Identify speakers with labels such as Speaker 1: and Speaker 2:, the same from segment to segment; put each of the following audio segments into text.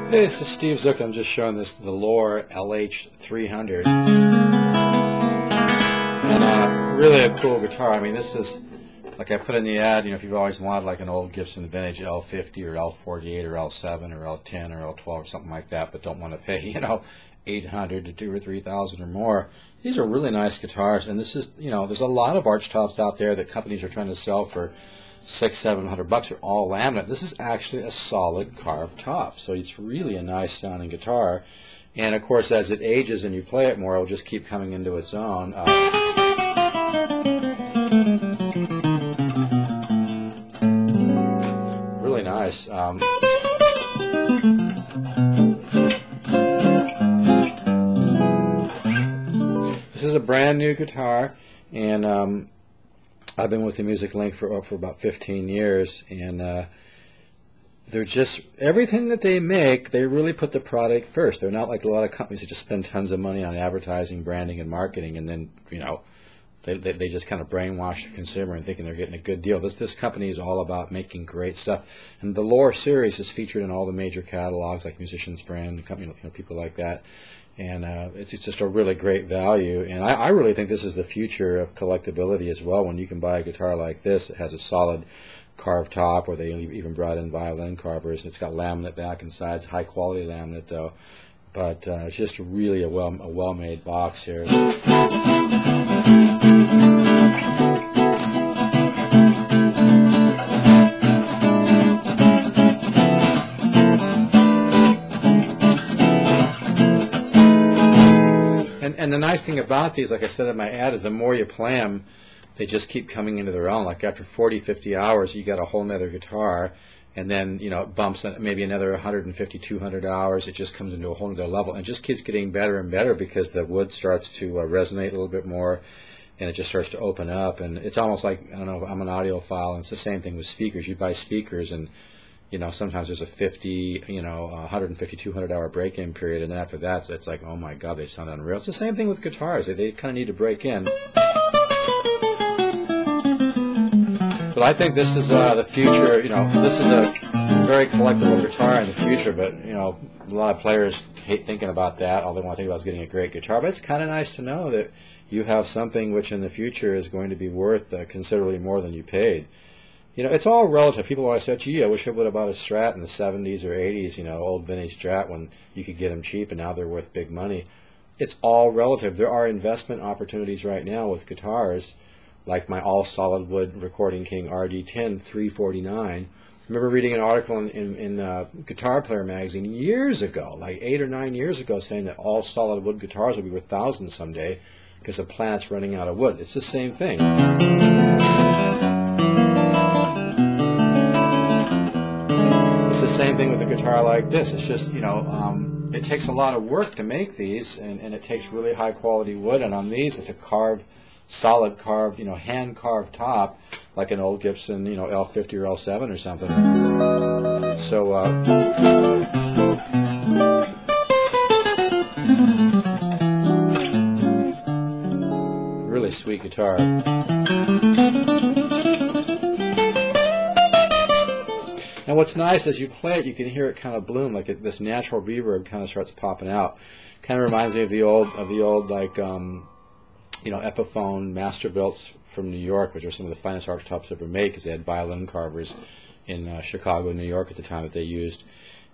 Speaker 1: Hey, this is Steve Zook. I'm just showing this the Loar LH300. And really a cool guitar. I mean, this is, like I put in the ad, you know, if you've always wanted like an old Gibson vintage L50 or L48 or L7 or L10 or L12 or something like that, but don't want to pay, you know, 800 to 2,000 or 3,000 or more. These are really nice guitars, and this is, you know, there's a lot of Archtops out there that companies are trying to sell for $600-700. Are all laminate. This is actually a solid carved top, so it's really a nice sounding guitar. And of course, as it ages and you play it more, it'll just keep coming into its own. Really nice. This is a brand new guitar, and I've been with the Music Link for about 15 years, and they're just, everything that they make, they really put the product first. They're not like a lot of companies that just spend tons of money on advertising, branding, and marketing, and then, you know, they just kind of brainwash the consumer and thinking they're getting a good deal. This company is all about making great stuff, and the Loar series is featured in all the major catalogs like Musician's Friend, company, you know, people like that. And it's just a really great value, and I really think this is the future of collectability as well. When you can buy a guitar like this, it has a solid carved top, or they even brought in violin carvers. It's got laminate back and sides, high quality laminate though. But it's just really a well-made box here. And the nice thing about these, like I said in my ad, is the more you play them, they just keep coming into their own. Like after 40-50 hours, you got a whole nother guitar, and then, you know, it bumps maybe another 150-200 hours. It just comes into a whole nother level, and it just keeps getting better and better because the wood starts to resonate a little bit more, and it just starts to open up. And it's almost like, I don't know, I'm an audiophile, and it's the same thing with speakers. You buy speakers, and you know, sometimes there's a 50, you know, 150, 200 hour break-in period, and then after that, it's like, oh my God, they sound unreal. It's the same thing with guitars. They kind of need to break in. But I think this is the future. You know, this is a very collectible guitar in the future, but, you know, a lot of players hate thinking about that. All they want to think about is getting a great guitar. But it's kind of nice to know that you have something which in the future is going to be worth considerably more than you paid. You know, it's all relative. People always say, gee, I wish I would have bought a Strat in the 70s or 80s, you know, old vintage Strat when you could get them cheap and now they're worth big money. It's all relative. There are investment opportunities right now with guitars, like my all-solid wood Recording King RD10 $349. I remember reading an article in Guitar Player magazine years ago, like 8 or 9 years ago, saying that all solid wood guitars will be worth thousands someday because the planet's running out of wood. It's the same thing. It's the same thing with a guitar like this. It's just, you know, it takes a lot of work to make these, and it takes really high quality wood. And on these, it's a carved, solid carved, you know, hand carved top, like an old Gibson, you know, L50 or L7 or something. So, really sweet guitar. And what's nice as you play it, you can hear it kind of bloom, like this natural reverb kind of starts popping out. Kind of reminds me of the old like you know, Epiphone Masterbuilts from New York, which are some of the finest Archtops ever made, because they had violin carvers in Chicago, New York at the time that they used.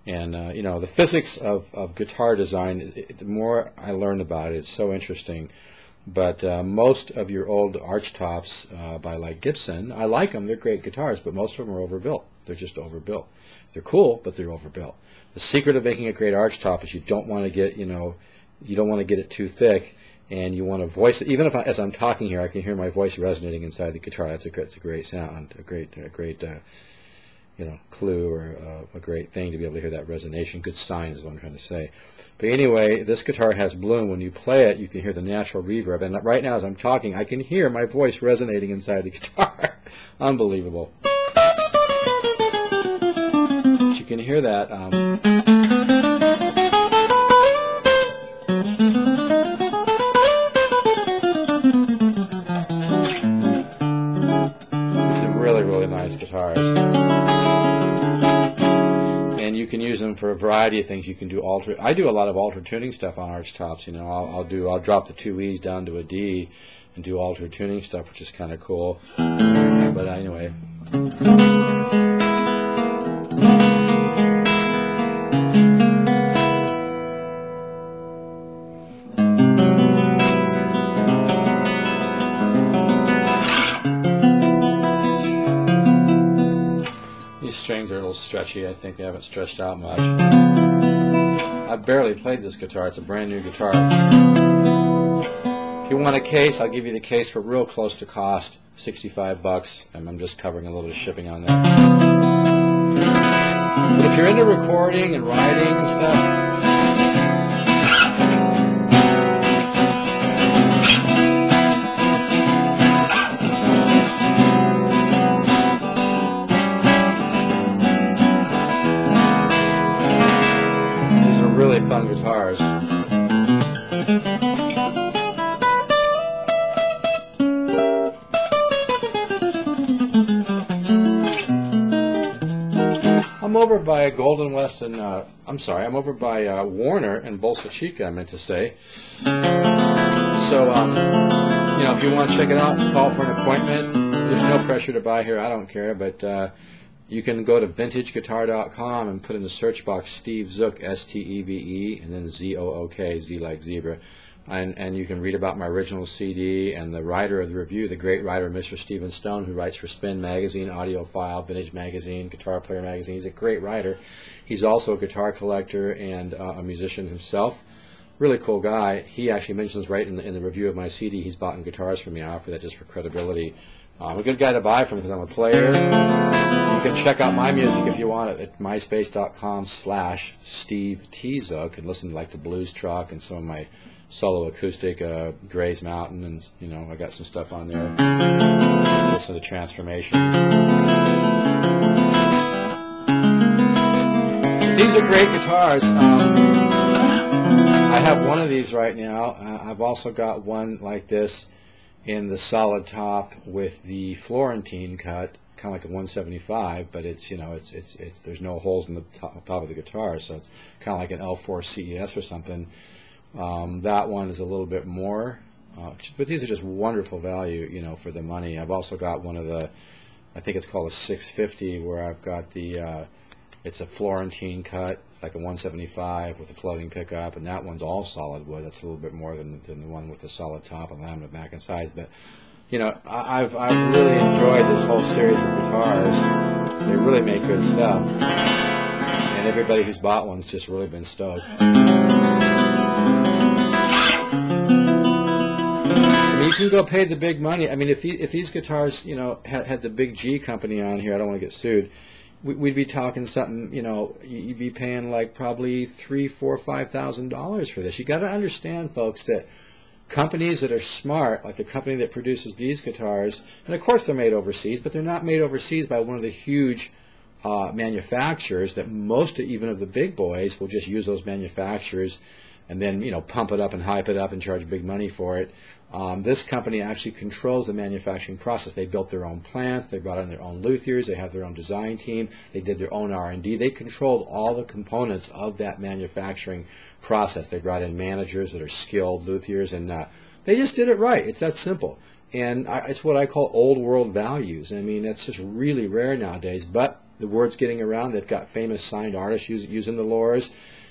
Speaker 1: And you know, the physics of guitar design, the more I learned about it, it's so interesting. But most of your old Archtops by like Gibson, I like them. They're great guitars, but most of them are overbuilt. They're just overbuilt. They're cool, but they're overbuilt. The secret of making a great Archtop is you don't want to get, you know, you don't want to get it too thick, and you want to voice it. Even if as I'm talking here, I can hear my voice resonating inside the guitar. It's a great sound, a great you know, clue, or a great thing to be able to hear that resonation. Good sign is what I'm trying to say. But anyway, this guitar has bloom. When you play it, you can hear the natural reverb. And right now, as I'm talking, I can hear my voice resonating inside the guitar. Unbelievable. But you can hear that. These are really, really nice guitars. And you can use them for a variety of things. You can do I do a lot of alter tuning stuff on Archtops. You know, I'll drop the 2 E's down to a D and do alter tuning stuff, which is kind of cool. But anyway. These strings are a little stretchy. I think they haven't stretched out much. I've barely played this guitar. It's a brand new guitar. If you want a case, I'll give you the case for real close to cost, $65, and I'm just covering a little bit of shipping on that. But if you're into recording and writing and stuff, really fun guitars. I'm over by Golden West and I'm over by Warner and Bolsa Chica, I meant to say. So you know, if you want to check it out, call for an appointment. There's no pressure to buy here. I don't care, but you can go to vintageguitar.com and put in the search box Steve Zook, S-T-E-V-E, and then Z-O-O-K, Z like zebra. And you can read about my original CD and the writer of the review, the great writer, Mr. Stephen Stone, who writes for Spin Magazine, Audiophile, Vintage Magazine, Guitar Player Magazine. He's a great writer. He's also a guitar collector and a musician himself. Really cool guy. He actually mentions right in the review of my CD he's bought guitars from me. I offer that just for credibility. I'm a good guy to buy from because I'm a player. You can check out my music if you want it at myspace.com/Steve T. Zook and listen to like the Blues Truck and some of my solo acoustic Gray's Mountain, and you know, I got some stuff on there. Listen to Transformation. These are great guitars. I have one of these right now. I've also got one like this in the solid top with the Florentine cut, kind of like a 175, but it's, you know, it's there's no holes in the top of the guitar, so it's kind of like an L4 CES or something. That one is a little bit more, but these are just wonderful value, you know, for the money. I've also got one of the, I think it's called a 650, where I've got the, it's a Florentine cut, like a 175 with a floating pickup, and that one's all solid wood. That's a little bit more than the one with the solid top and laminate back and sides. But you know, I've really enjoyed this whole series of guitars. They really make good stuff, and everybody who's bought one's just really been stoked. I mean, you can go pay the big money. I mean, if these guitars, you know, had the big G company on here, I don't want to get sued. We'd be talking something, you know, you'd be paying like probably $3,000, $4,000, $5,000 for this. You got to understand, folks, that companies that are smart, like the company that produces these guitars, and of course they're made overseas, but they're not made overseas by one of the huge manufacturers that most even of the big boys will just use those manufacturers and then, you know, pump it up and hype it up and charge big money for it. This company actually controls the manufacturing process. They built their own plants. They brought in their own luthiers. They have their own design team. They did their own R&D. They controlled all the components of that manufacturing process. They brought in managers that are skilled luthiers, and they just did it right. It's that simple. And it's what I call old world values. I mean, that's just really rare nowadays, but the word's getting around. They've got famous signed artists using the Loars.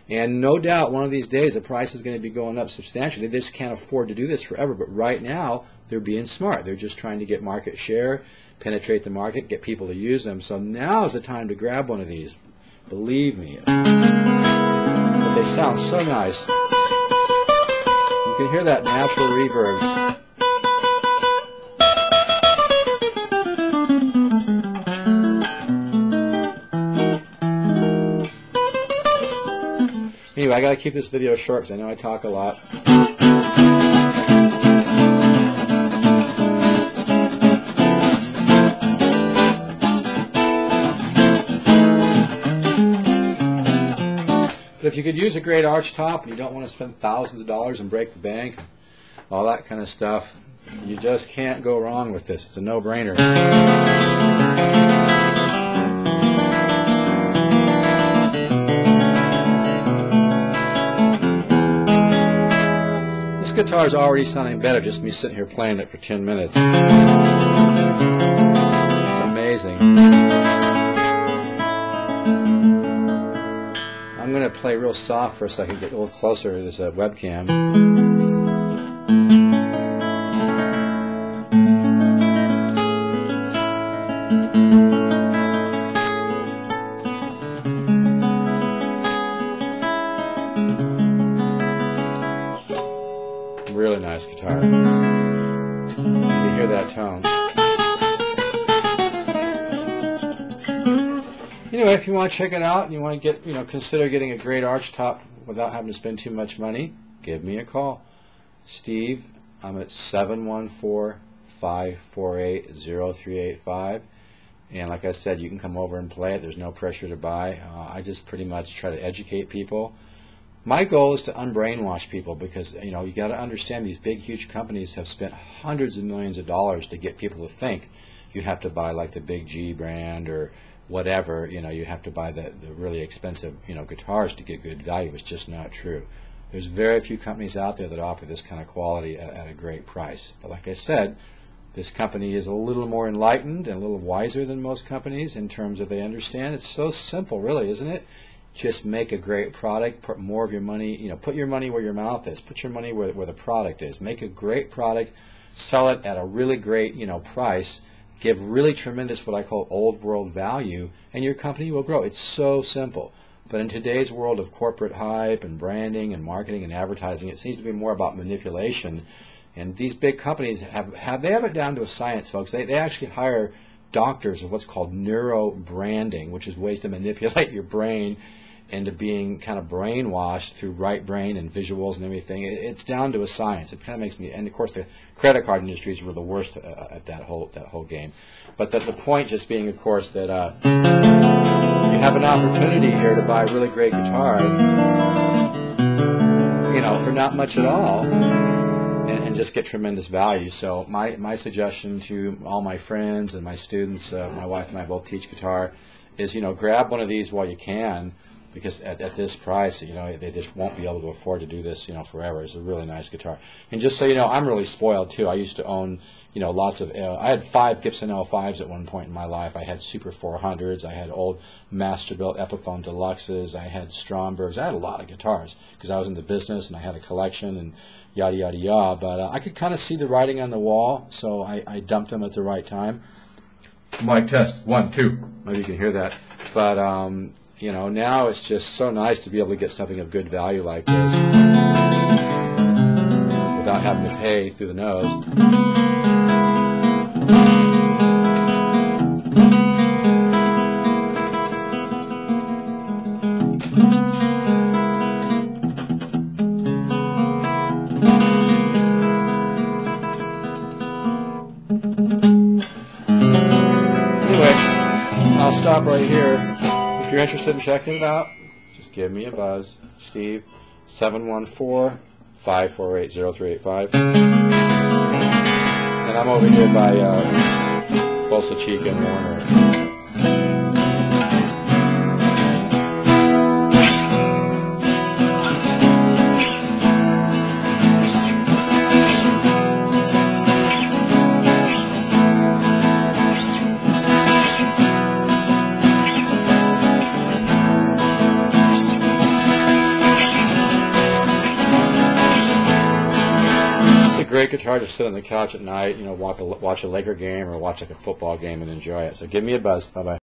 Speaker 1: And no doubt one of these days the price is going to be going up substantially. They just can't afford to do this forever. But right now they're being smart. They're just trying to get market share, penetrate the market, get people to use them. So now is the time to grab one of these. Believe me. But they sound so nice. You can hear that natural reverb. Anyway, I got to keep this video short because I know I talk a lot. But if you could use a great Archtop and you don't want to spend thousands of dollars and break the bank, all that kind of stuff, you just can't go wrong with this. It's a no-brainer. guitar is already sounding better just me sitting here playing it for 10 minutes. It's amazing. I'm going to play real soft for a second, get a little closer to this webcam. Really nice guitar. You hear that tone. Anyway, if you want to check it out and you want to get, consider getting a great Archtop without having to spend too much money, give me a call. Steve, I'm at 714-548-0385. And like I said, you can come over and play it. There's no pressure to buy. I just pretty much try to educate people. My goal is to unbrainwash people because, you got to understand these big, huge companies have spent hundreds of millions of dollars to get people to think you have to buy like the big G brand or whatever, you have to buy the really expensive, guitars to get good value. It's just not true. There's very few companies out there that offer this kind of quality at a great price. But like I said, this company is a little more enlightened and a little wiser than most companies in terms of they understand. It's so simple, really, isn't it? Just make a great product, put more of your money, put your money where your mouth is, put your money where the product is. Make a great product, sell it at a really great, price, give really tremendous what I call old world value, and your company will grow. It's so simple. But in today's world of corporate hype and branding and marketing and advertising, it seems to be more about manipulation. And these big companies have it down to a science, folks. They actually hire doctors of what's called neuro branding, which is ways to manipulate your brain into being kind of brainwashed through right brain and visuals and everything. It's down to a science. It kind of makes me, and of course the credit card industries were the worst at that whole game. But the point just being, of course, that you have an opportunity here to buy a really great guitar, for not much at all, and just get tremendous value. So my suggestion to all my friends and my students, my wife and I both teach guitar, is grab one of these while you can, because at this price, they just won't be able to afford to do this, forever. It's a really nice guitar. And just so you know, I'm really spoiled too. I used to own, lots of, I had 5 Gibson L5s at one point in my life. I had Super 400s. I had old Masterbuilt Epiphone Deluxes. I had Strombergs. I had a lot of guitars because I was in the business and I had a collection and yada, yada, yada. But I could kind of see the writing on the wall, so I dumped them at the right time. Mic test, 1, 2. Maybe you can hear that. But, now it's just so nice to be able to get something of good value like this without having to pay through the nose. Anyway, I'll stop right here. If you're interested in checking it out, just give me a buzz. Steve, 714-548-0385. And I'm over here by Bolsa Chica and Warner. Great guitar to sit on the couch at night, watch a Laker game or watch like a football game and enjoy it. So give me a buzz. Bye-bye.